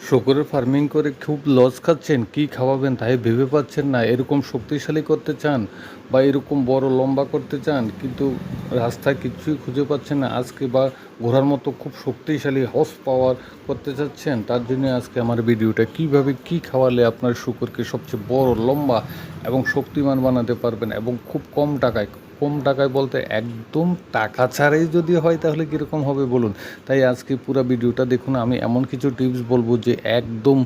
শূকরের ফার্মিং করে খুব লস খাচ্ছেন, কি খাওয়াবেন তাই ভেবে পাচ্ছেন না। এরকম শক্তিশালী করতে চান বা এরকম বড় লম্বা করতে চান, কিন্তু রাস্তায় কিছুই খুঁজে পাচ্ছেন না। আজকে বা ঘোড়ার মতো খুব শক্তিশালী হর্স পাওয়ার করতে চাচ্ছেন, তার জন্য আজকে আমার ভিডিওটা কিভাবে কি খাওয়ালে আপনার শূকরকে সবচেয়ে বড় লম্বা এবং শক্তিমান বানাতে পারবেন এবং খুব কম টাকায়। কম টাকায় বলতে একদম টাকা ছাড়াই যদি হয় তাহলে কীরকম হবে বলুন। তাই আজকে পুরো ভিডিওটা দেখুন, আমি এমন কিছু টিপস বলবো যে একদম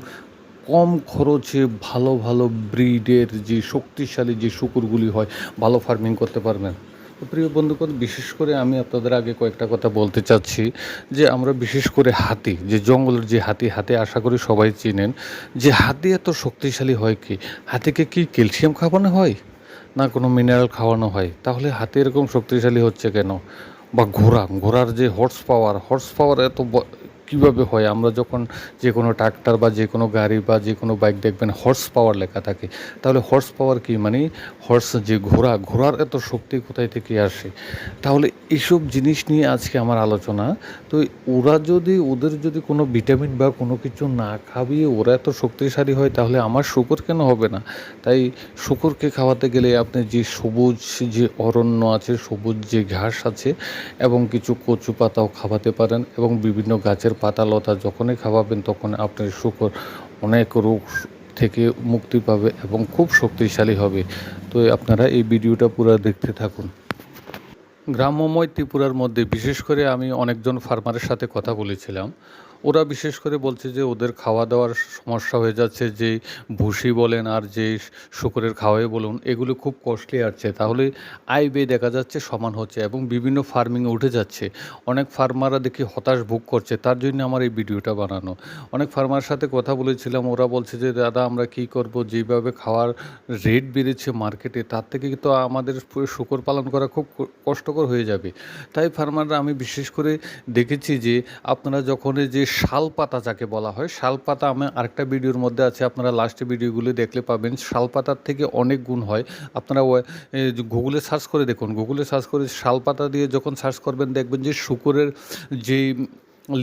কম খরচে ভালো ভালো ব্রিডের যে শক্তিশালী যে শূকরগুলি হয় ভালো ফার্মিং করতে পারবেন। তো প্রিয় বন্ধুগণ, বিশেষ করে আমি আপনাদের আগে কয়েকটা কথা বলতে চাচ্ছি যে আমরা বিশেষ করে হাতি, যে জঙ্গলের যে হাতি আশা করি সবাই চিনেন। যে হাতি এত শক্তিশালী হয় কি, হাতিকে কি ক্যালসিয়াম খাওয়ানো হয় না কোনো মিনারেল খাওয়ানো হয়? তাহলে হাতি এরকম শক্তিশালী হচ্ছে কেন? বা ঘোড়ার যে হর্স পাওয়ার এত কীভাবে হয়? আমরা যখন যে কোনো ট্রাক্টর বা যে কোনো গাড়ি বা যে কোনো বাইক দেখবেন হর্স পাওয়ার লেখা থাকে, তাহলে হর্স পাওয়ার কি মানে? হর্স যে ঘোড়ার এত শক্তি কোথায় থেকে আসে? তাহলে এইসব জিনিস নিয়ে আজকে আমার আলোচনা। তো ওদের যদি কোনো ভিটামিন বা কোনো কিছু না খাইয়ে ওরা এত শক্তিশালী হয়, তাহলে আমার শূকর কেন হবে না? তাই শূকরকে খাওয়াতে গেলে আপনি যে সবুজ যে অরণ্য আছে, সবুজ যে ঘাস আছে এবং কিছু কচু পাতাও খাওয়াতে পারেন, এবং বিভিন্ন গাছের পাতা লতা যখনই খাওয়াবেন তখন আপনার শূকর অনেক রোগ থেকে মুক্তি পাবে এবং খুব শক্তিশালী হবে। তো আপনারা এই ভিডিওটা পুরো দেখতে থাকুন। গ্রাম্যময় ত্রিপুরার মধ্যে বিশেষ করে আমি অনেকজন ফার্মারের সাথে কথা বলেছিলাম। ওরা বিশেষ করে বলছে যে ওদের খাওয়া দাওয়ার সমস্যা হয়ে যাচ্ছে, যে ভুসি বলেন আর যে শূকরের খাওয়াই বলুন, এগুলো খুব কস্টলি আসছে। তাহলে আয় ব্যয় দেখা যাচ্ছে সমান হচ্ছে এবং বিভিন্ন ফার্মিংয়ে উঠে যাচ্ছে। অনেক ফার্মাররা দেখি হতাশ ভোগ করছে, তার জন্য আমার এই ভিডিওটা বানানো। অনেক ফার্মার সাথে কথা বলেছিলাম, ওরা বলছে যে দাদা আমরা কী করব, যেভাবে খাওয়ার রেট বেড়েছে মার্কেটে, তার থেকে তো আমাদের শূকর পালন করা খুব কষ্টকর হয়ে যাবে। তাই ফার্মাররা, আমি বিশেষ করে দেখেছি যে আপনারা যখন যে শাল পাতা যাকে বলা হয়, শাল পাতা আমি আরেকটা ভিডিওর মধ্যে আছে, আপনারা লাস্টে ভিডিওগুলি দেখলে পাবেন। শাল পাতার থেকে অনেক গুণ হয়। আপনারা গুগলে সার্চ করে দেখুন, গুগলে সার্চ করে শাল পাতা দিয়ে যখন সার্চ করবেন দেখবেন যে শূকরের যে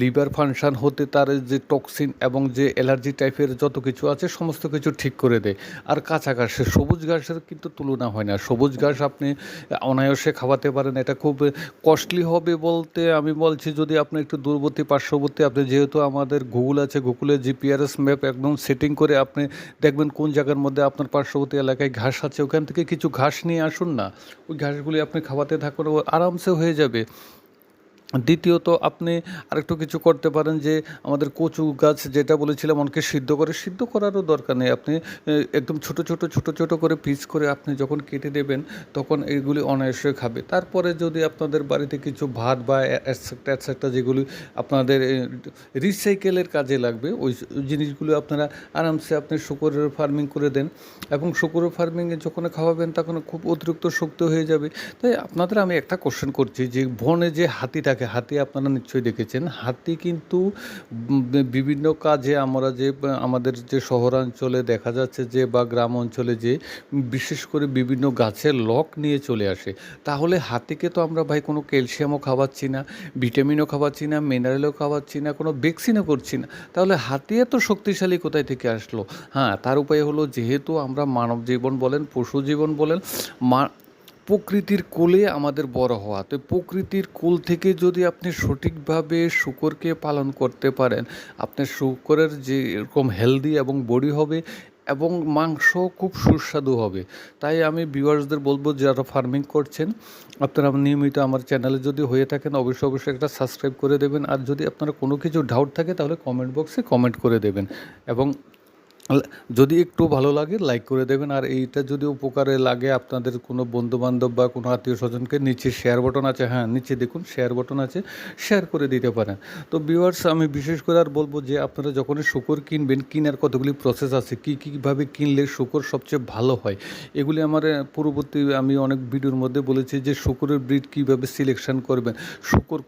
লিভার ফাংশন হতে তার যে টক্সিন এবং যে অ্যালার্জি টাইপের যত কিছু আছে সমস্ত কিছু ঠিক করে দেয়। আর কাঁচা ঘাসে সবুজ ঘাসের কিন্তু তুলনা হয় না। সবুজ ঘাস আপনি অনায়াসে খাওয়াতে পারেন। এটা খুব কস্টলি হবে বলতে আমি বলছি, যদি আপনি একটু দূরবর্তী পার্শ্ববর্তী, আপনি যেহেতু আমাদের গুগল আছে, গুগলে জিপিআরএস ম্যাপ একদম সেটিং করে আপনি দেখবেন কোন জায়গার মধ্যে আপনার পার্শ্ববর্তী এলাকায় ঘাস আছে, ওখান থেকে কিছু ঘাস নিয়ে আসুন না। ওই ঘাসগুলি আপনি খাওয়াতে থাকুন, ও আরামসে হয়ে যাবে। দ্বিতীয়ত আপনি আরেকটু কিছু করতে পারেন, যে আমাদের কচু গাছ যেটা বলেছিলাম অনেকে সিদ্ধ করারও দরকার নেই। আপনি একদম ছোট করে পিস করে আপনি যখন কেটে দেবেন তখন এগুলি অনায়াসে খাবে। তারপরে যদি আপনাদের বাড়িতে কিছু ভাত বা অ্যাটসেট্রা যেগুলি আপনাদের রিসাইকেলের কাজে লাগবে, ওই জিনিসগুলো আপনারা আরামসে আপনি শূকরের ফার্মিং করে দেন, এবং শূকরের ফার্মিংয়ে যখন খাওয়াবেন তখন খুব অতিরিক্ত শক্ত হয়ে যাবে। তাই আপনাদের আমি একটা কোশ্চেন করছি, যে বনে যে হাতি থাকে, হাতি আপনারা নিশ্চয়ই দেখেছেন। হাতি কিন্তু বিভিন্ন কাজে আমরা যে আমাদের যে শহরাঞ্চলে দেখা যাচ্ছে যে বা গ্রাম অঞ্চলে যে বিশেষ করে বিভিন্ন গাছের লক নিয়ে চলে আসে। তাহলে হাতিকে তো আমরা ভাই কোনো ক্যালসিয়ামও খাওয়াচ্ছি না, ভিটামিনও খাওয়াচ্ছি না, মিনারেলও খাওয়াচ্ছি না, কোনো ভ্যাকসিনও করছি না। তাহলে হাতি এত শক্তিশালী কোথায় থেকে আসলো? হ্যাঁ, তার উপায় হলো, যেহেতু আমরা মানব জীবন বলেন, পশু জীবন বলেন, প্রকৃতির কোলে আমাদের বড় হওয়া। তো প্রকৃতির কোল থেকে যদি আপনি সঠিকভাবে শূকরকে পালন করতে পারেন, আপনার শূকরের যে এরকম হেলদি এবং বডি হবে এবং মাংস খুব সুস্বাদু হবে। তাই আমি ভিউয়ার্সদের বলবো, যারা ফার্মিং করছেন আপনারা নিয়মিত আমার চ্যানেলে যদি হয়ে থাকেন অবশ্যই একটা সাবস্ক্রাইব করে দেবেন। আর যদি আপনারা কোনো কিছু ডাউট থাকে তাহলে কমেন্ট বক্সে কমেন্ট করে দেবেন, এবং যদি একটু ভালো লাগে লাইক করে দেবেন। আর এইটা যদি উপকারে লাগে আপনাদের কোনো বন্ধুবান্ধব বা কোনো আত্মীয় স্বজনকে, নিচে শেয়ার বাটন আছে, হ্যাঁ নিচে দেখুন শেয়ার বাটন আছে, শেয়ার করে দিতে পারেন। তো ভিউয়ার্স, আমি বিশেষ করে আর বলবো যে আপনারা যখনই শূকর কিনবেন, কেনার কতগুলি প্রসেস আছে, কীভাবে কিনলে শূকর সবচেয়ে ভালো হয়, এগুলি আমার পূর্ববর্তী আমি অনেক ভিডিওর মধ্যে বলেছি, যে শূকরের ব্রিড কীভাবে সিলেকশন করবেন,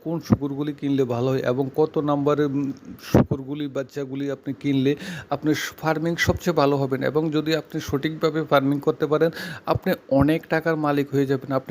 কোন শূকরগুলি কিনলে ভালো হয় এবং কত নাম্বারের শূকরগুলি বাচ্চাগুলি আপনি কিনলে আপনি ফার্মিং সবচেয়ে ভালো হবেন। এবং যদি আপনি সঠিকভাবে ফার্মিং করতে পারেন, আপনি অনেক টাকার মালিক হয়ে যাবেন। আপনি